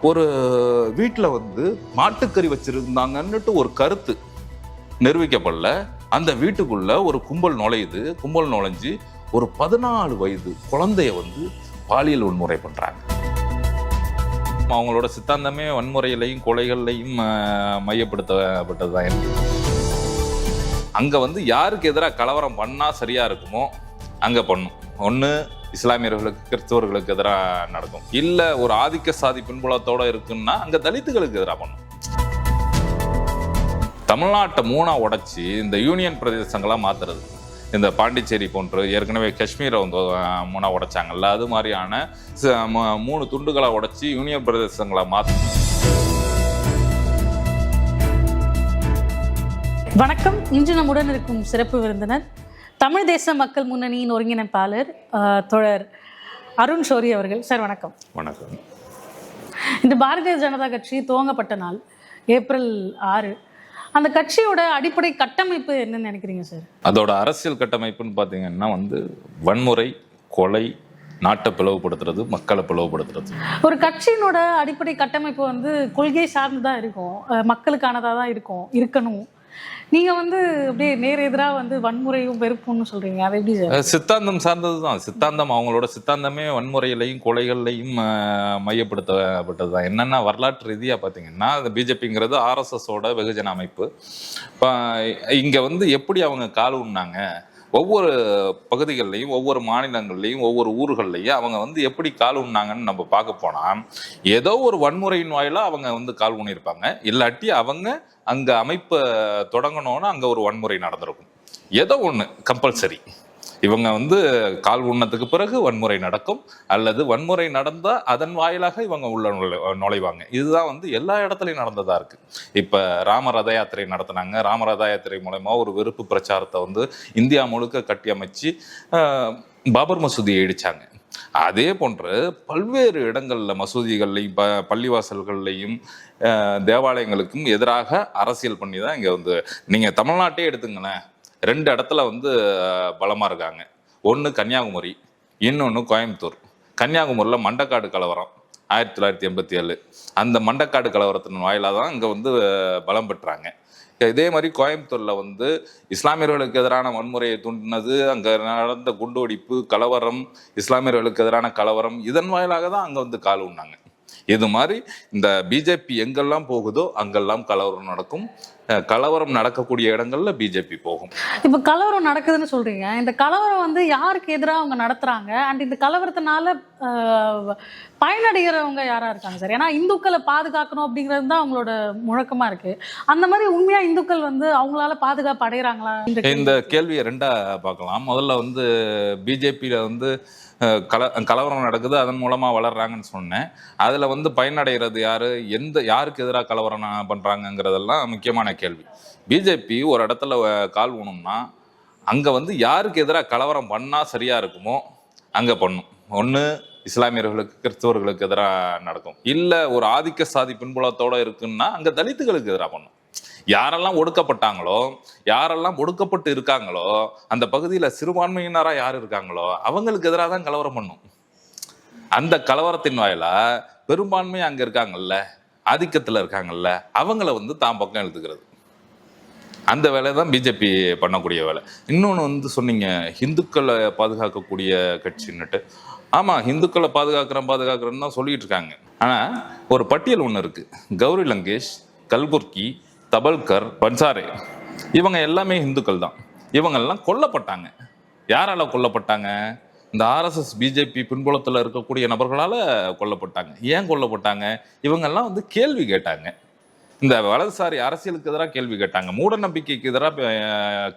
ஒரு வீட்டில் வந்து மாட்டுக்கறி வச்சிருந்தாங்கன்னுட்டு ஒரு கருத்து நிரூபிக்கப்படல. அந்த வீட்டுக்குள்ள ஒரு கும்பல் நுழையுது. கும்பல் நுழைஞ்சு ஒரு 14 வயது குழந்தைய வந்து பாலியல் வன்முறை பண்றாங்க. அவங்களோட சித்தாந்தமே வன்முறையிலையும் கொலைகள்லையும் மையப்படுத்தப்பட்டதுதான். அங்க வந்து யாருக்கு எதிராக கலவரம் பண்ணா சரியா இருக்குமோ அங்க பண்ணும். ஒண்ணு இஸ்லாமியர்களுக்கு கிறிஸ்தவர்களுக்கு எதிராக நடக்கும், இல்ல ஒரு ஆதிக்க சாதி பின்புலத்தோட இருக்குன்னா அங்க தலித்துகளுக்கு எதிராக பண்ணும். தமிழ்நாட்டை மூணா உடைச்சி இந்த யூனியன் பிரதேசங்களா மாத்துறது, இந்த பாண்டிச்சேரி போன்று ஏற்கனவே காஷ்மீரை வந்து மூணா உடைச்சாங்கல்ல, அது மாதிரியான 3 துண்டுகளை உடைச்சி யூனியன் பிரதேசங்களா மாற்று. வணக்கம். இன்று நம்முடன் இருக்கும் சிறப்பு விருந்தினர் தமிழ் தேச மக்கள் முன்னணியின் ஒருங்கிணைப்பாளர் தோழர் அருண் ஷோரி அவர்கள். சார் வணக்கம். வணக்கம். இந்த பாரதிய ஜனதா கட்சி துவங்கப்பட்ட நாள் ஏப்ரல் 6. அந்த கட்சியோட அடிப்படை கட்டமைப்பு என்னன்னு நினைக்கிறீங்க சார்? அதோட அரசியல் கட்டமைப்புன்னு பார்த்தீங்கன்னா வந்து வன்முறை, கொலை, நாட்டை பிளவுபடுத்துறது, மக்களை பிளவுபடுத்துறது. ஒரு கட்சியினோட அடிப்படை கட்டமைப்பு வந்து கொள்கை சார்ந்துதான் இருக்கும், மக்களுக்கானதாக தான் இருக்கணும். நீங்க வந்து அப்படியே நேர் எதிராக வந்து வன்முறையும் வெறுப்புன்னு சொல்றீங்க, அது எப்படி சார்? சித்தாந்தம் சார்ந்ததுதான். சித்தாந்தம், அவங்களோட சித்தாந்தமே வன்முறையிலையும் கொலைகள்லையும் மையப்படுத்தப்பட்டதுதான். என்னன்னா வரலாற்று ரீதியா பாத்தீங்கன்னா பிஜேபிங்கிறது RSSோட வெகுஜன அமைப்பு. இங்க வந்து எப்படி அவங்க கால் ஊன்னாங்க, ஒவ்வொரு பகுதிகள்லையும் ஒவ்வொரு மாநிலங்கள்லையும் ஒவ்வொரு ஊர்கள்லையும் அவங்க வந்து எப்படி கால் ஊன்னாங்கன்னு நம்ம பார்க்க போனா, ஏதோ ஒரு வன்முறையின் வாயிலா அவங்க வந்து கால் ஊனியிருப்பாங்க. இல்லாட்டி அவங்க அங்க அமைப்பை தொடங்கணும்னா அங்க ஒரு வன்முறை நடந்திருக்கும். ஏதோ ஒண்ணு கம்பல்சரி. இவங்க வந்து கால் ஊன்னத்துக்கு பிறகு வன்முறை நடக்கும், அல்லது வன்முறை நடந்தா அதன் வாயிலாக இவங்க உள்ள நுழைவாங்க. இதுதான் வந்து எல்லா இடத்துலையும் நடந்ததா இருக்கு. இப்ப ராம ரத யாத்திரை நடத்தினாங்க. ராம ரத யாத்திரை மூலமா ஒரு வெறுப்பு பிரச்சாரத்தை வந்து இந்தியா முழுக்க கட்டி அமைச்சு பாபர் மசூதியை இடிச்சாங்க. அதே போன்று பல்வேறு இடங்கள்ல மசூதிகள்லையும் பள்ளிவாசல்கள்லையும் தேவாலயங்களுக்கும் எதிராக அரசியல் பண்ணி தான் இங்க வந்து, நீங்க தமிழ்நாட்டே எடுத்துங்களேன், 2 இடத்துல வந்து பலமா இருக்காங்க. ஒன்று கன்னியாகுமரி, இன்னொன்று கோயம்புத்தூர். கன்னியாகுமரியில் மண்டக்காடு கலவரம் 1987. அந்த மண்டக்காடு கலவரத்தின் வாயிலாக தான் இங்கே வந்து பலம் பெற்றாங்க. இதே மாதிரி கோயம்புத்தூரில் வந்து இஸ்லாமியர்களுக்கு எதிரான வன்முறையை தூண்டினது, அங்கே நடந்த குண்டுவெடிப்பு, கலவரம், இஸ்லாமியர்களுக்கு எதிரான கலவரம், இதன் வாயிலாக தான் அங்கே வந்து கால் ஊன்னாங்க. இது மாதிரி இந்த பிஜேபி எங்கெல்லாம் போகுதோ அங்கெல்லாம் கலவரம் நடக்கும். கலவரம் நடக்கக்கூடிய இடங்கள்ல பிஜேபி போகும். இப்ப கலவரம் நடக்குதுன்னு சொல்றீங்க, இந்த கலவரம் வந்து யாருக்கு எதிராக அவங்க நடத்துறாங்க, அண்ட் இந்த கலவரத்தினால பயனடைகிறவங்க யாரா இருக்காங்க சார்? ஏன்னா இந்துக்களை பாதுகாக்கணும் அப்படிங்கிறது தான் அவங்களோட முழக்கமா இருக்கு. அந்த மாதிரி உண்மையா இந்துக்கள் வந்து அவங்களால பாதுகாப்பு அடைகிறாங்களா? இந்த கேள்வியை 2ஆ பார்க்கலாம். முதல்ல வந்து பிஜேபியில வந்து கலவரம் நடக்குது, அதன் மூலமா வளர்றாங்கன்னு சொன்னேன். அதுல வந்து பயனடைகிறது யாரு, யாருக்கு எதிராக கலவரம் பண்றாங்கிறதெல்லாம் முக்கியமான கேள்வி. பிஜேபி ஒரு இடத்துல கால் ஊனம்னா அங்க வந்து யாருக்கு எதிராக கலவரம் பண்ணா சரியா இருக்குமோ அங்க பண்ணும். ஒண்ணு இஸ்லாமியர்களுக்கு கிறிஸ்தவர்களுக்கு எதிராக நடக்கும், இல்ல ஒரு ஆதிக்க சாதி பின்புலத்தோட இருக்குன்னா அங்க தலித்துகளுக்கு எதிராக பண்ணும். யாரெல்லாம் ஒடுக்கப்பட்டாங்களோ, யாரெல்லாம் ஒடுக்கப்பட்டு இருக்காங்களோ, அந்த பகுதியில சிறுபான்மையினரா யார் இருக்காங்களோ அவங்களுக்கு எதிராக தான் கலவரம் பண்ணும். அந்த கலவரத்தின் வாயிலா பெரும்பான்மையா அங்க இருக்காங்கல்ல, ஆதிக்கத்துல இருக்காங்கல்ல, அவங்கள வந்து தான் பக்கம் எழுதுகிறது. அந்த வேலையை தான் பிஜேபி பண்ணக்கூடிய வேலை. இன்னொன்று வந்து சொன்னீங்க இந்துக்களை பாதுகாக்கக்கூடிய கட்சின்னுட்டு. ஆமா, இந்துக்களை பாதுகாக்கிறேன்னு தான் சொல்லிட்டு இருக்காங்க. ஆனா ஒரு பட்டியல் ஒன்று இருக்கு. கௌரி லங்கேஷ், கல்புர்கி, தபல்கர், பன்சாரே, இவங்க எல்லாமே இந்துக்கள் தான். இவங்கெல்லாம் கொல்லப்பட்டாங்க. யாரால கொல்லப்பட்டாங்க? இந்த RSS பிஜேபி பின்புலத்தில் இருக்கக்கூடிய நபர்களால கொல்லப்பட்டாங்க. ஏன் கொல்லப்பட்டாங்க? இவங்கெல்லாம் வந்து கேள்வி கேட்டாங்க. இந்த வலதுசாரி அரசியலுக்கு எதிராக கேள்வி கேட்டாங்க, மூட நம்பிக்கைக்கு எதிராக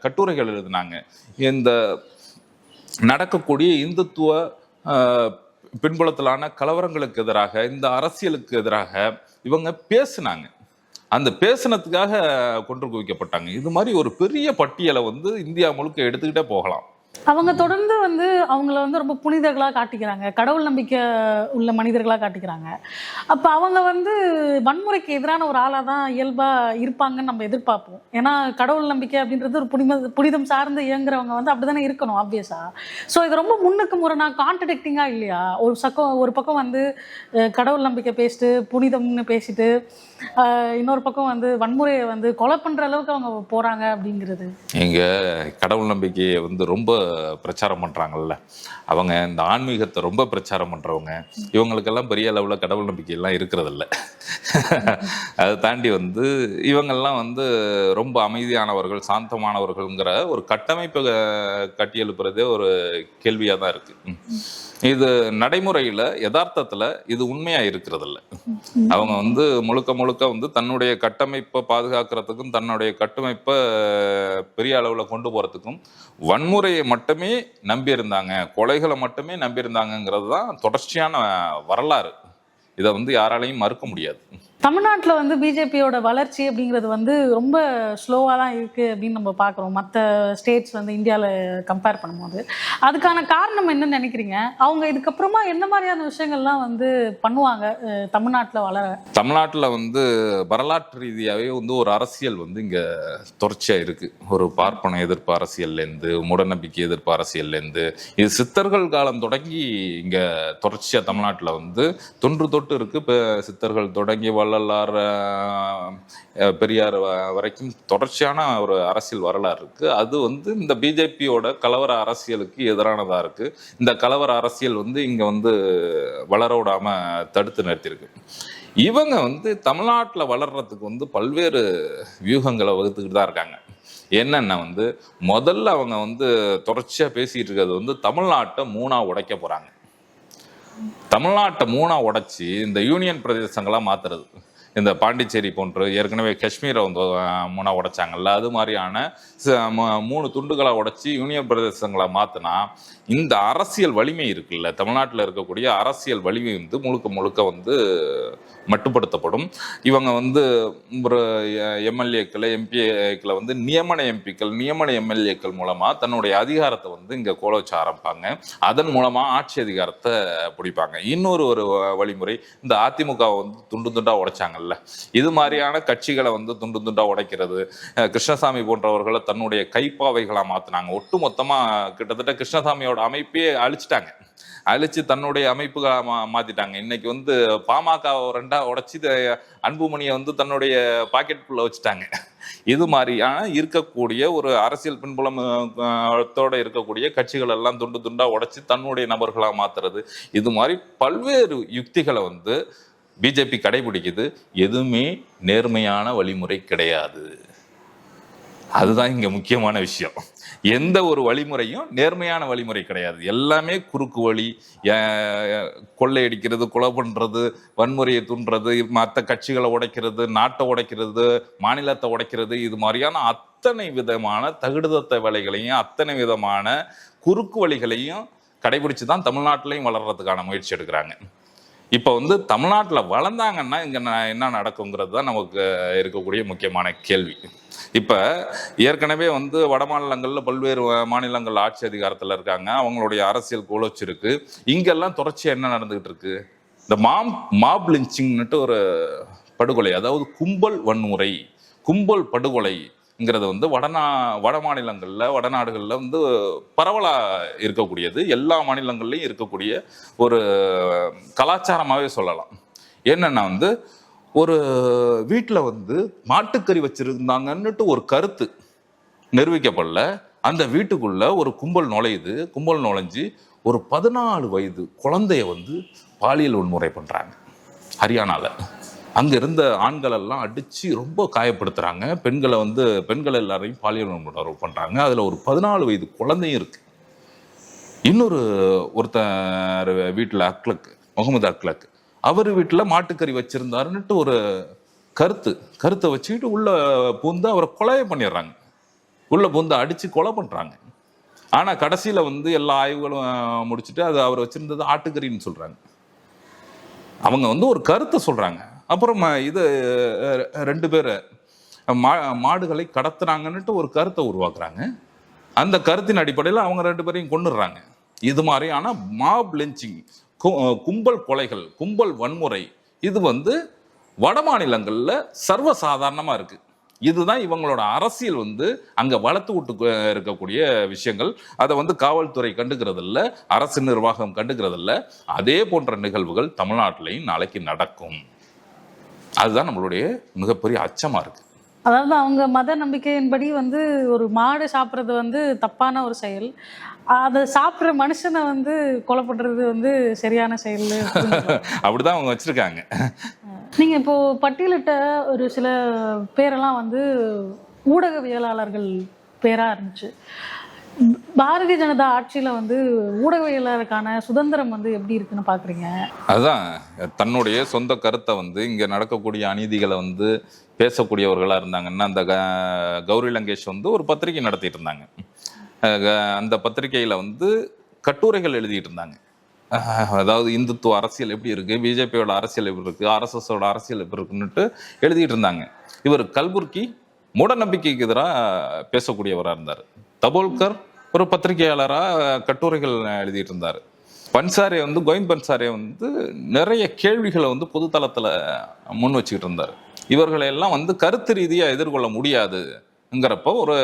கட்டுரைகள் எழுதினாங்க. இந்த நடக்கக்கூடிய இந்துத்துவ பின்புலத்திலான கலவரங்களுக்கு எதிராக, இந்த அரசியலுக்கு எதிராக இவங்க பேசினாங்க. அந்த பேசினத்துக்காக கொன்று குவிக்கப்பட்டாங்க. இது மாதிரி ஒரு பெரிய பட்டியலை வந்து இந்தியா முழுக்க எடுத்துக்கிட்டே போகலாம். அவங்க தொடர்ந்து வந்து அவங்கள வந்து ரொம்ப புனிதர்களா காட்டிக்கிறாங்க, கடவுள் நம்பிக்கை உள்ள மனிதர்களா காட்டிக்கிறாங்க. அப்ப அவங்க வந்து வன்முறைக்கு எதிரான ஒரு ஆளா தான் இயல்பா இருப்பாங்கன்னு நம்ம எதிர்பார்ப்போம். ஏன்னா கடவுள் நம்பிக்கை அப்படின்றது ஒரு புனிதம் சார்ந்து இயங்குறவங்க வந்து அப்படிதானே இருக்கணும் ஆப்வியஸா. ஸோ இது ரொம்ப முன்னுக்கு முரணா கான்ட்ரடிக்டிங்கா இல்லையா? ஒரு பக்கம் வந்து கடவுள் நம்பிக்கை பேசிட்டு புனிதம்னு பேசிட்டு இன்னொரு பக்கம் வந்து வன்முறையை வந்து கொலை பண்ற அளவுக்கு அவங்க போறாங்க அப்படிங்கிறது. இங்க கடவுள் நம்பிக்கையை வந்து ரொம்ப பிரச்சாரம் பண்றாங்கல்ல, அவங்க இந்த ஆன்மீகத்தை ரொம்ப பிரச்சாரம் பண்றவங்க, இவங்களுக்கெல்லாம் பெரிய அளவுல கடவுள் நம்பிக்கை எல்லாம் இருக்கிறது இல்ல. அதை தாண்டி வந்து இவங்கெல்லாம் வந்து ரொம்ப அமைதியானவர்கள், சாந்தமானவர்கள்ங்கிற ஒரு கட்டமைப்பை கட்டியெழுப்புறதே ஒரு கேள்வியா தான் இருக்கு. இது நடைமுறையில யதார்த்தத்துல இது உண்மையா இருக்கிறது இல்ல. அவங்க வந்து முழுக்க முழுக்க வந்து தன்னுடைய கட்டமைப்பை பாதுகாக்கிறதுக்கும் தன்னுடைய கட்டமைப்பை பெரிய அளவுல கொண்டு போறதுக்கும் வன்முறையை மட்டுமே நம்பியிருந்தாங்க, கொலைகளை மட்டுமே நம்பியிருந்தாங்கிறது தான் தொடர்ச்சியான வரலாறு. இதை வந்து யாராலையும் மறுக்க முடியாது. தமிழ்நாட்டில் வந்து பிஜேபியோட வளர்ச்சி அப்படிங்கிறது வந்து ரொம்ப ஸ்லோவாக தான் இருக்குது அப்படின்னு நம்ம பார்க்குறோம், மற்ற ஸ்டேட்ஸ் வந்து இந்தியாவில் கம்பேர் பண்ணும்போது. அதுக்கான காரணம் என்னன்னு நினைக்கிறீங்க? அவங்க இதுக்கப்புறமா என்ன மாதிரியான விஷயங்கள்லாம் வந்து பண்ணுவாங்க தமிழ்நாட்டில் வளர? தமிழ்நாட்டில் வந்து வரலாற்று ரீதியாகவே வந்து ஒரு அரசியல் வந்து இங்கே தொடர்ச்சியாக இருக்குது. ஒரு பார்ப்பன எதிர்ப்பு அரசியல்லேருந்து, மூடநம்பிக்கை எதிர்ப்பு அரசியல்லேருந்து, இது சித்தர்கள் காலம் தொடங்கி இங்கே தொடர்ச்சியாக தமிழ்நாட்டில் வந்து தொன்று தொட்டு இருக்குது. இப்போ சித்தர்கள் தொடங்கி வள்ளலார், பெரியார் வரைக்கும் தொடர்ச்சியான ஒரு அரசியல் வரலாறு இருக்கு. அது வந்து இந்த பிஜேபியோட கலவர அரசியலுக்கு எதிரானதா இருக்கு. இந்த கலவர அரசியல் வந்து இங்க வந்து வளர விடாம தடுத்து நிறுத்தியிருக்கு. இவங்க வந்து தமிழ்நாட்டில் வளர்றதுக்கு வந்து பல்வேறு வியூகங்களை வகுத்துக்கிட்டு தான் இருக்காங்க. என்னன்னா வந்து முதல்ல அவங்க வந்து தொடர்ச்சியா பேசிட்டு இருக்கிறது வந்து தமிழ்நாட்டை மூணா உடைக்க போறாங்க. தமிழ்நாட்டை மூணா உடைச்சி இந்த யூனியன் பிரதேசங்களா மாத்துறது. இந்த பாண்டிச்சேரி போன்று ஏற்கனவே காஷ்மீரை வந்து மூணா உடைச்சாங்கல்ல, அது மாதிரியான 3 துண்டுகளை உடைச்சி யூனியன் பிரதேசங்களை மாத்தினா இந்த அரசியல் வலிமை இருக்குல்ல, தமிழ்நாட்டில் இருக்கக்கூடிய அரசியல் வலிமை வந்து முழுக்க முழுக்க வந்து மட்டுப்படுத்தப்படும். இவங்க வந்து ஒரு எம்எல்ஏக்களை எம்பிஏக்களை வந்து நியமன எம்பிக்கள் நியமன எம்எல்ஏக்கள் மூலமா தன்னுடைய அதிகாரத்தை வந்து இங்க கோல வச்ச ஆரம்பிப்பாங்க. அதன் மூலமா ஆட்சி அதிகாரத்தை பிடிப்பாங்க. இன்னொரு வழிமுறை, இந்த அதிமுகவை வந்து துண்டு துண்டா உடைச்சாங்கல்ல, இது மாதிரியான கட்சிகளை வந்து துண்டு துண்டா உடைக்கிறது. கிருஷ்ணசாமி போன்றவர்களை தன்னுடைய கைப்பாவைகளா மாத்தினாங்க. ஒட்டு மொத்தமா கிட்டத்தட்ட கிருஷ்ணசாமியோட அமைப்பே அழிச்சிட்டாங்க. அழிச்சு தன்னுடைய அமைப்புகளை மாத்திட்டாங்க. இன்னைக்கு வந்து பாமக ரெண்டா உடைச்சி அன்புமணியை வந்து தன்னுடைய பாக்கெட்டுக்குள்ள வச்சுட்டாங்க. இது மாதிரியான இருக்கக்கூடிய ஒரு அரசியல் பின்புலத்தோட இருக்கக்கூடிய கட்சிகள் எல்லாம் துண்டு துண்டா உடைச்சி தன்னுடைய நபர்களா மாத்துறது, இது மாதிரி பல்வேறு யுக்திகளை வந்து பிஜேபி கடைபிடிக்குது. எதுவுமே நேர்மையான வழிமுறை கிடையாது. அதுதான் இங்க முக்கியமான விஷயம். எந்த ஒரு வழிமுறையும் நேர்மையான வழிமுறை கிடையாது. எல்லாமே குறுக்கு வழி, கொள்ளையடிக்கிறது, கொலை பண்றது, வன்முறையை தூண்டுறது, மற்ற கட்சிகளை உடைக்கிறது, நாட்டை உடைக்கிறது, மாநிலத்தை உடைக்கிறது, இது மாதிரியான அத்தனை விதமான தகுடுதத்த வேலைகளையும் அத்தனை விதமான குறுக்கு வழிகளையும் கடைபிடிச்சு தான் தமிழ்நாட்டிலையும் வளர்றதுக்கான முயற்சி எடுக்கிறாங்க. இப்போ வந்து தமிழ்நாட்டில் வளர்ந்தாங்கன்னா இங்கே என்ன நடக்குங்கிறது தான் நமக்கு இருக்கக்கூடிய முக்கியமான கேள்வி. இப்போ ஏற்கனவே வந்து வட மாநிலங்களில் பல்வேறு மாநிலங்கள் ஆட்சி அதிகாரத்தில் இருக்காங்க. அவங்களுடைய அரசியல் கோலோச்சு இருக்கு. இங்கெல்லாம் தொடர்ச்சியாக என்ன நடந்துகிட்டு இருக்கு? இந்த மாப் லிஞ்சிங்னுட்டு ஒரு படுகொலை, அதாவது கும்பல் வன்முறை, கும்பல் படுகொலைங்கிறது வந்து வட மாநிலங்களில் வடநாடுகளில் வந்து பரவலாக இருக்கக்கூடியது. எல்லா மாநிலங்கள்லையும் இருக்கக்கூடிய ஒரு கலாச்சாரமாகவே சொல்லலாம். என்னன்னா வந்து ஒரு வீட்டில் வந்து மாட்டுக்கறி வச்சிருந்தாங்கன்னுட்டு ஒரு கருத்து நிரூபிக்கப்படல. அந்த வீட்டுக்குள்ள ஒரு கும்பல் நுழையுது. கும்பல் நுழைஞ்சு ஒரு 14 வயது குழந்தைய வந்து பாலியல் வன்முறை பண்றாங்க ஹரியானால. அங்க இருந்த ஆண்கள் எல்லாம் அடிச்சு ரொம்ப காயப்படுத்துறாங்க. பெண்கள் எல்லாரையும் பாலியல் வன்முறை பண்றாங்க. அதுல ஒரு 14 வயது குழந்தையும் இருக்கு. ஒருத்தர் வீட்டுல முகமது அக்லக், அவர் வீட்டில் மாட்டுக்கறி வச்சிருந்தாருன்னுட்டு ஒரு கருத்தை வச்சுக்கிட்டு உள்ள பூந்து அவரை கொலை பண்ணிடுறாங்க. உள்ள பூந்து அடிச்சு கொலை பண்றாங்க. ஆனா கடைசியில வந்து எல்லா ஆய்வுகளும் முடிச்சுட்டு அது அவர் வச்சிருந்தது ஆட்டுக்கறின்னு சொல்றாங்க. அவங்க வந்து ஒரு கருத்தை சொல்றாங்க. அப்புறம் இது 2 பேர் மாடுகளை கடத்துறாங்கன்னுட்டு ஒரு கருத்தை உருவாக்குறாங்க. அந்த கருத்தின் அடிப்படையில் அவங்க 2 பேரையும் கொண்டுடுறாங்க. இது மாதிரியான மாப் லிஞ்சிங், கும்பல் கொலைகள், கும்பல் வன்முறை இது வந்து வட மாநிலங்கள்ல சர்வசாதாரணமா இருக்கு. இதுதான் இவங்களோட அரசியல் வந்து அங்க வளர்த்து விட்டு இருக்கக்கூடிய விஷயங்கள். அதை வந்து காவல்துறை கண்டுக்கிறது இல்ல, அரசு நிர்வாகம் கண்டுக்கிறது இல்ல. அதே போன்ற நிகழ்வுகள் தமிழ்நாட்டிலையும் நாளைக்கு நடக்கும். அதுதான் நம்மளுடைய மிகப்பெரிய அச்சமா இருக்கு. அதாவது அவங்க மத நம்பிக்கையின்படி வந்து ஒரு மாடு சாப்பிட்றது வந்து தப்பான ஒரு செயல், அதை சாப்பிட்ற மனுஷனை வந்து கொலை பண்றது வந்து சரியான செயல். அப்படிதான் அவங்க வச்சிருக்காங்க. நீங்க இப்போ பட்டியலிட்ட ஒரு சில பேரெல்லாம் வந்து ஊடகவியலாளர்கள் பேரா இருந்துச்சு. பாரதிய ஜனதா ஆட்சியில வந்து ஊடகவியலாளருக்கான சுதந்திரம் வந்து எப்படி இருக்குன்னு பாக்குறீங்க? அதுதான் தன்னுடைய சொந்த கருத்தை வந்து இங்க நடக்கக்கூடிய அநீதிகளை வந்து பேசக்கூடியவர்களா இருந்தாங்கன்னா, அந்த கௌரி லங்கேஷ் வந்து ஒரு பத்திரிகை நடத்திட்டு இருந்தாங்க. அந்த பத்திரிகையில வந்து கட்டுரைகள் எழுதிட்டு இருந்தாங்க. அதாவது இந்துத்துவ அரசியல் எப்படி இருக்கு, பிஜேபியோட அரசியல் எப்படி இருக்கு, ஆர்எஸ்எஸோட அரசியல் எப்படி இருக்குன்னுட்டு எழுதிட்டு இருந்தாங்க. இவர் கல்புர்கி மூட நம்பிக்கைக்கு எதிராக பேசக்கூடியவராக இருந்தார். தபோல்கர் ஒரு பத்திரிகையாளராக கட்டுரைகள் எழுதிட்டு இருந்தார். பன்சாரே வந்து கோவிந்த் பன்சாரே வந்து நிறைய கேள்விகளை வந்து பொதுத்தளத்தில் முன் வச்சுக்கிட்டு இருந்தார். இவர்களை எல்லாம் வந்து கருத்து ரீதியாக எதிர்கொள்ள முடியாதுங்கிறப்ப ஒரு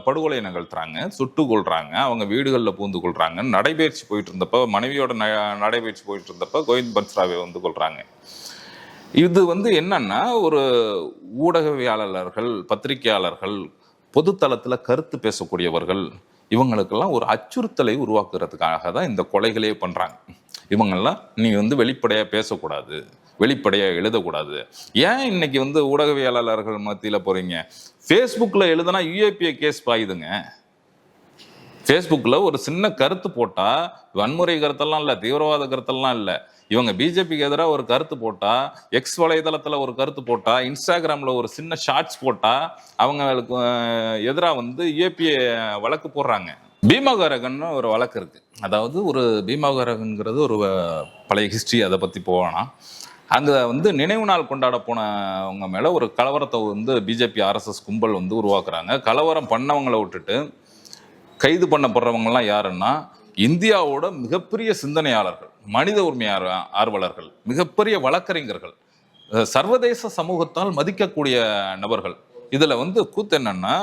படுகொலை நிகழ்த்துறாங்க, சுட்டு கொள்றாங்க, அவங்க வீடுகளில் பூந்து கொள்றாங்க. நடைபயிற்சி போயிட்டு இருந்தப்ப, மனைவியோட நடைபயிற்சி போயிட்டு இருந்தப்ப கோவிந்த் பன்சாரே வந்து கொள்றாங்க. இது வந்து என்னன்னா, ஒரு ஊடகவியலாளர்கள், பத்திரிகையாளர்கள், பொதுத்தளத்துல கருத்து பேசக்கூடியவர்கள், இவங்களுக்கெல்லாம் ஒரு அச்சுறுத்தலை உருவாக்குறதுக்காக தான் இந்த கொலைகளே பண்றாங்க. இவங்கெல்லாம் நீ வந்து வெளிப்படையா பேசக்கூடாது, வெளிப்படையா எழுதக்கூடாது. ஏன் இன்னைக்கு வந்து ஊடகவியலாளர்கள் மத்தியில போறீங்க? ஃபேஸ்புக்ல எழுதுனா யுஏபிஏ கேஸ் பாயுதுங்க. ஃபேஸ்புக்கில் ஒரு சின்ன கருத்து போட்டால், வன்முறை கருத்தெல்லாம் இல்லை, தீவிரவாத கருத்தெல்லாம் இல்லை, இவங்க பிஜேபிக்கு எதிராக ஒரு கருத்து போட்டால், எக்ஸ் வலைதளத்தில் ஒரு கருத்து போட்டால், இன்ஸ்டாகிராமில் ஒரு சின்ன ஷார்ட்ஸ் போட்டால், அவங்களுக்கு எதிராக வந்து யுஏபிஏ வழக்கு போடுறாங்க. பீமாகரகன்னு ஒரு வழக்கு இருக்குது. அதாவது ஒரு பீமாகரகன்கிறது ஒரு பழைய ஹிஸ்ட்ரி, அதை பற்றி போவேனா. அங்கே வந்து நினைவு நாள் கொண்டாட போனவங்க மேலே ஒரு கலவரத்தை வந்து பிஜேபி ஆர்எஸ்எஸ் கும்பல் வந்து உருவாக்குறாங்க. கலவரம் பண்ணவங்களை விட்டுட்டு கைது பண்ணப்படுறவங்கலாம் யாருன்னா, இந்தியாவோட மிகப்பெரிய சிந்தனையாளர்கள், மனித உரிமை ஆர்வலர்கள், மிகப்பெரிய வழக்கறிஞர்கள், சர்வதேச சமூகத்தால் மதிக்கக்கூடிய நபர்கள். இதுல வந்து கூத்து என்னன்னா,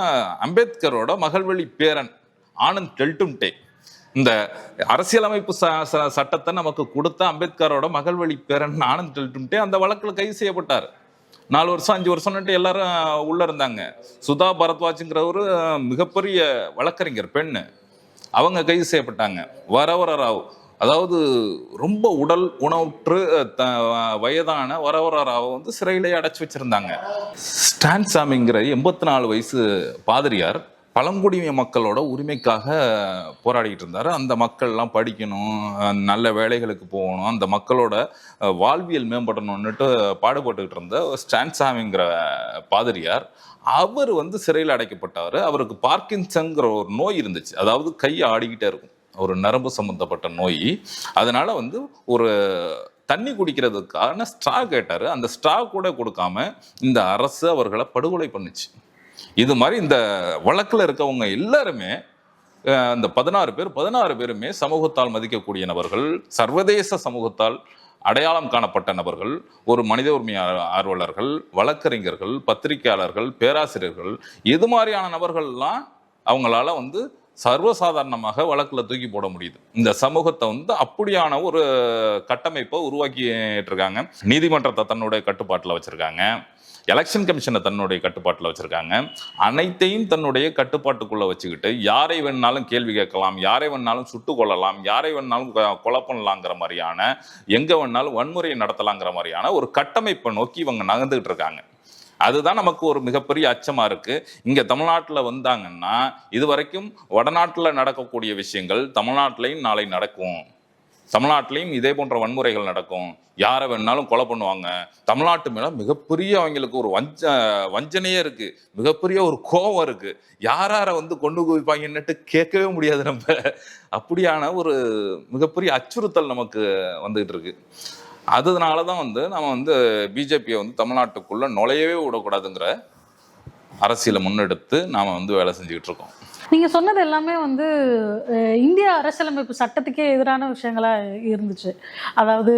அம்பேத்கரோட மகள்வழி பேரன் ஆனந்த் டெல்டும்டே இந்த அரசியலமைப்பு சட்டத்தை நமக்கு கொடுத்த அம்பேத்கரோட மகள்வழி பேரன் ஆனந்த் டெல்டும்டே அந்த வழக்கில் கைது செய்யப்பட்டார். 4 வருஷம் 5 வருஷம்னுட்டு எல்லாரும் உள்ள இருந்தாங்க. சுதா பரத்வாஜ்ங்கிறவரு மிகப்பெரிய வழக்கறிஞர் பெண்ணு, அவங்க கைது செய்யப்பட்டாங்க. வரவர ராவ், அதாவது ரொம்ப உடல் உணவுற்று வயதான வரவர ராவ் வந்து சிறையிலேயே அடைச்சி வச்சிருந்தாங்க. ஸ்டான் சாமிங்கிற 84 வயசு பாதிரியார் பழங்குடியின மக்களோட உரிமைக்காக போராடிக்கிட்டு இருந்தார். அந்த மக்கள்லாம் படிக்கணும், நல்ல வேலைகளுக்கு போகணும், அந்த மக்களோட வாழ்வியல் மேம்படணும்னுட்டு பாடுபட்டுக்கிட்டு இருந்த ஸ்டான் சாமிங்கிற பாதிரியார், அவர் வந்து சிறையில் அடைக்கப்பட்டார். அவருக்கு பார்க்கின்சன்கிற ஒரு நோய் இருந்துச்சு. அதாவது கை ஆடிக்கிட்டே இருக்கும், ஒரு நரம்பு சம்பந்தப்பட்ட நோய். அதனால வந்து ஒரு தண்ணி குடிக்கிறதுக்கான ஸ்ட்ரா கேட்டார். அந்த ஸ்ட்ரா கூட கொடுக்காம இந்த அரசு அவர்களை படுகொலை பண்ணுச்சு. இது மாதிரி இந்த வழக்கில் இருக்கவங்க எல்லாருமே, இந்த 16 பேருமே சமூகத்தால் மதிக்கக்கூடிய நபர்கள், சர்வதேச சமூகத்தால் அடையாளம் காணப்பட்ட நபர்கள், ஒரு மனித உரிமை ஆர்வலர்கள், வழக்கறிஞர்கள், பத்திரிகையாளர்கள், பேராசிரியர்கள். இது மாதிரியான நபர்கள்லாம் அவங்களால வந்து சர்வசாதாரணமாக வழக்கில் தூக்கி போட முடியுது. இந்த சமூகத்தை வந்து அப்படியான ஒரு கட்டமைப்பை உருவாக்கிட்டு இருக்காங்க. நீதிமன்றத்தை தன்னுடைய கட்டுப்பாட்டில் வச்சிருக்காங்க, எலெக்ஷன் கமிஷனை தன்னுடைய கட்டுப்பாட்டில் வச்சிருக்காங்க. அனைத்தையும் தன்னுடைய கட்டுப்பாட்டுக்குள்ள வச்சுக்கிட்டு யாரை வேணாலும் கேள்வி கேட்கலாம், யாரை வேணாலும் சுட்டு கொள்ளலாம், யாரை வேணாலும் கொலை பண்ணலாங்கிற மாதிரியான, எங்க வேணாலும் வன்முறையை நடத்தலாங்கிற மாதிரியான ஒரு கட்டமைப்பை நோக்கி இவங்க நகர்ந்துகிட்டு இருக்காங்க. அதுதான் நமக்கு ஒரு மிகப்பெரிய அச்சமா இருக்கு. இங்க தமிழ்நாட்டுல வந்தாங்கன்னா, இது வரைக்கும் வடநாட்டுல நடக்கக்கூடிய விஷயங்கள் தமிழ்நாட்டிலையும் நாளை நடக்கும். தமிழ்நாட்டிலையும் இதே போன்ற வன்முறைகள் நடக்கும், யாரை வேணாலும் கொலை பண்ணுவாங்க. தமிழ்நாட்டு மேல மிகப்பெரிய அவங்களுக்கு ஒரு வஞ்சனையே இருக்கு, மிகப்பெரிய ஒரு கோபம் இருக்கு. யாரை வந்து கொண்டு குவிப்பாங்கன்னுட்டு கேட்கவே முடியாது நம்ம. அப்படியான ஒரு மிகப்பெரிய அச்சுறுத்தல் நமக்கு வந்துகிட்டு இருக்கு. அதனாலதான் வந்து நம்ம வந்து பிஜேபியை வந்து தமிழ்நாட்டுக்குள்ள நுழையவே விடக்கூடாதுங்கிற அரசியலை முன்னெடுத்து நாம வந்து வேலை செஞ்சுக்கிட்டு இருக்கோம். நீங்க சொன்னது எல்லாமே வந்து இந்திய அரசியலமைப்பு சட்டத்துக்கே எதிரான விஷயங்களா இருந்துச்சு. அதாவது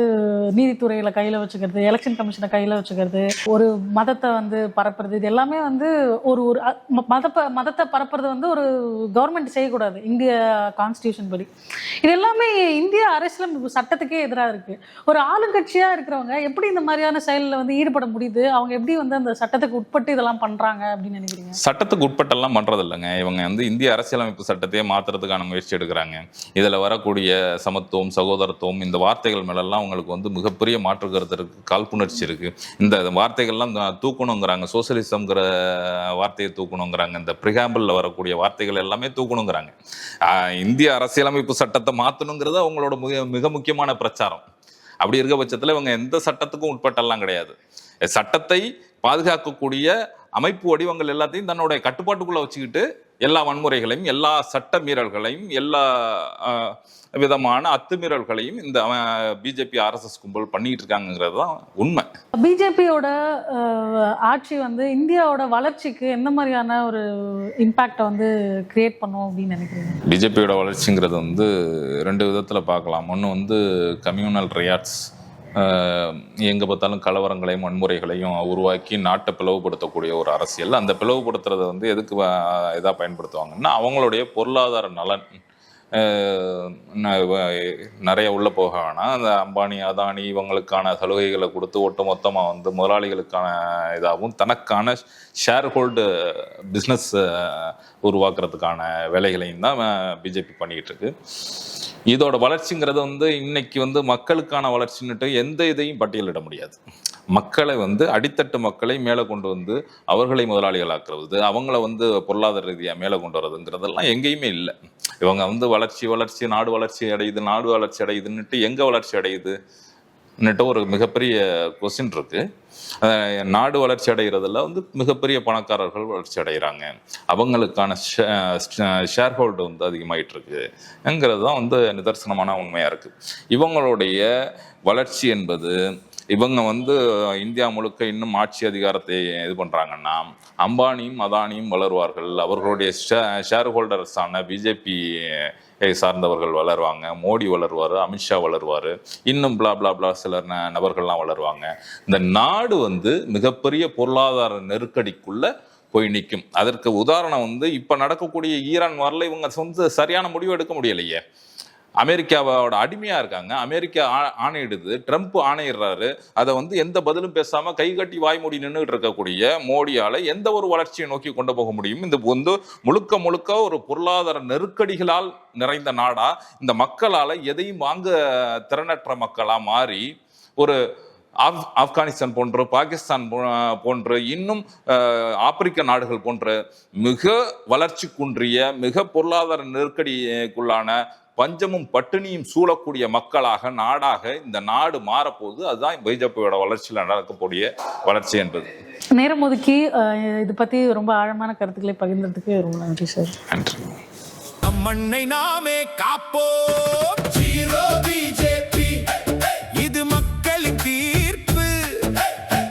நீதித்துறையில கையில வச்சுக்கிறது, எலெக்ஷன் கமிஷனை கையில வச்சுக்கிறது, ஒரு மதத்தை வந்து பரப்புறது, இது எல்லாமே வந்து ஒரு ஒரு மதத்தை பரப்புறது வந்து ஒரு கவர்மெண்ட் செய்யக்கூடாது இந்திய கான்ஸ்டியூஷன் படி. இது எல்லாமே இந்திய அரசியலமைப்பு சட்டத்துக்கே எதிராக இருக்கு. ஒரு ஆளுங்கட்சியா இருக்கிறவங்க எப்படி இந்த மாதிரியான செயலில் வந்து ஈடுபட முடியுது? அவங்க எப்படி வந்து அந்த சட்டத்துக்கு உட்பட்டு இதெல்லாம் பண்றாங்க அப்படின்னு நினைக்கிறீங்க? சட்டத்துக்கு உட்பட்டெல்லாம் பண்றது இல்லைங்க. இவங்க வந்து இந்திய அரசியலமைப்பு சட்டத்தையே மாத்துறதுக்கான முயற்சி எடுக்கிறாங்க. இதுல வரக்கூடிய சமத்துவம், சகோதரத்துவம், இந்த வார்த்தைகள் மேலெல்லாம் அவங்களுக்கு வந்து மிகப்பெரிய மாற்று கருத்து இருக்கு, காழ்ப்புணர்ச்சி இருக்கு. இந்த வார்த்தைகள்லாம் தூக்கணுங்கிறாங்க. சோசியலிசம்ங்கிற வார்த்தையை தூக்கணுங்கிறாங்க. இந்த பிரிகாம்பிள்ல வரக்கூடிய வார்த்தைகள் எல்லாமே தூக்கணுங்கிறாங்க. இந்திய அரசியலமைப்பு சட்டத்தை மாத்தணுங்கிறது அவங்களோட மிக முக்கியமான பிரச்சாரம். அப்படி இருக்க பட்சத்துல இவங்க எந்த சட்டத்துக்கும் உட்பட்டெல்லாம் கிடையாது. சட்டத்தை பாதுகாக்கக்கூடிய அமைப்பு வடிவங்கள் எல்லாத்தையும் தன்னுடைய கட்டுப்பாட்டுக்குள்ள வச்சுக்கிட்டு எல்லா வன்முறைகளையும், எல்லா சட்ட மீறல்களையும், எல்லா விதமான அத்துமீறல்களையும் இந்த பிஜேபி ஆர்எஸ்எஸ் கும்பல் பண்ணிட்டு இருக்காங்கிறது தான் உண்மை. பிஜேபியோட ஆட்சி வந்து இந்தியாவோட வளர்ச்சிக்கு எந்த மாதிரியான ஒரு இம்பாக்டை வந்து கிரியேட் பண்ணும் அப்படின்னு நினைக்கிறீங்க? பிஜேபியோட வளர்ச்சிங்கிறது வந்து ரெண்டு விதத்துல பார்க்கலாம். ஒன்று வந்து கம்யூனல் ரியாட்ஸ், எங்கே பார்த்தாலும் கலவரங்களையும் வன்முறைகளையும் உருவாக்கி நாட்டை பிளவுபடுத்தக்கூடிய ஒரு அரசியல். அந்த பிளவுபடுத்துறதை வந்து எதுக்கு இதாக பயன்படுத்துவாங்கன்னா அவங்களுடைய பொருளாதார நலன் நிறைய உள்ள போக வேணாம். அந்த அம்பானி, அதானி இவங்களுக்கான சலுகைகளை கொடுத்து ஒட்டுமொத்தமாக வந்து முதலாளிகளுக்கான இதாகவும் தனக்கான ஷேர் ஹோல்டு பிஸ்னஸ் உருவாக்குறதுக்கான வேலைகளையும் தான் பிஜேபி பண்ணிக்கிட்டு இருக்கு. இதோட வளர்ச்சிங்கிறது வந்து இன்னைக்கு வந்து மக்களுக்கான வளர்ச்சின்னுட்டு எந்த இதையும் பட்டியலிட முடியாது. மக்களை வந்து அடித்தட்டு மக்களை மேலே கொண்டு வந்து அவர்களை முதலாளிகளாக்குறது, அவங்கள வந்து பொருளாதார ரீதியாக மேலே கொண்டு வரதுங்கிறதெல்லாம் எங்கேயுமே இல்லை. இவங்க வந்து வளர்ச்சி நாடு வளர்ச்சி அடையுதுன்னுட்டு எங்கே வளர்ச்சி அடையுதுன்னுட்டு ஒரு மிகப்பெரிய கொஸ்டின் இருக்கு. நாடு வளர்ச்சி அடைகிறதுல வந்து மிகப்பெரிய பணக்காரர்கள் வளர்ச்சி அடைகிறாங்க, அவங்களுக்கான ஷேர் ஹோல்டு வந்து அதிகமாயிட்டு இருக்குங்கிறது தான் வந்து நிதர்சனமான உண்மையா இருக்கு. இவங்களுடைய வளர்ச்சி என்பது இவங்க வந்து இந்தியா முழுக்க இன்னும் ஆட்சி அதிகாரத்தை இது பண்றாங்கன்னா அம்பானியும் அதானியும் வளருவார்கள், அவர்களுடைய ஷேர் ஹோல்டர்ஸான பிஜேபி சார்ந்தவர்கள் வளருவாங்க, மோடி வளருவார், அமித்ஷா வளருவார், இன்னும் பிளா பிளா பிளா சில நபர்கள்லாம் வளருவாங்க. இந்த நாடு வந்து மிகப்பெரிய பொருளாதார நெருக்கடிக்குள்ள போய் நிற்கும். அதற்கு உதாரணம் வந்து இப்ப நடக்கக்கூடிய ஈரான் வாரில் இவங்க சொந்த சரியான முடிவு எடுக்க முடியலையே. அமெரிக்காவோட அடிமையா இருக்காங்க. அமெரிக்கா ஆணையிடுது, ட்ரம்ப் ஆணையிடுறாரு. அதை வந்து எந்த பதிலும் பேசாம கை கட்டி வாய்மூடி நின்றுட்டு இருக்கக்கூடிய மோடியால எந்த ஒரு வளர்ச்சியை நோக்கி கொண்டு போக முடியும்? இந்த வந்து முழுக்க ஒரு பொருளாதார நெருக்கடிகளால் நிறைந்த நாடா இந்த மக்களால எதையும் வாங்க திறனற்ற மக்களா மாறி ஒரு ஆப்கானிஸ்தான் போன்ற, பாகிஸ்தான் போன்ற, இன்னும் ஆப்பிரிக்க நாடுகள் போன்ற மிக வளர்ச்சி குன்றிய, மிக பொருளாதார நெருக்கடிக்குள்ளான, பஞ்சமும் பட்டினியும் சூழக்கூடிய மக்களாக, நாடாக இந்த நாடு மாறப்போகுது. அதுதான் பிஜேபியோட வளர்ச்சியில் நடக்கக்கூடிய வளர்ச்சி என்பது. நேரம் ஒதுக்கி இது பத்தி ரொம்ப ஆழமான கருத்துக்களை பகிர்ந்ததுக்கு ரொம்ப நன்றி சார். நன்றி. மண்ணை நாமே காப்போம்.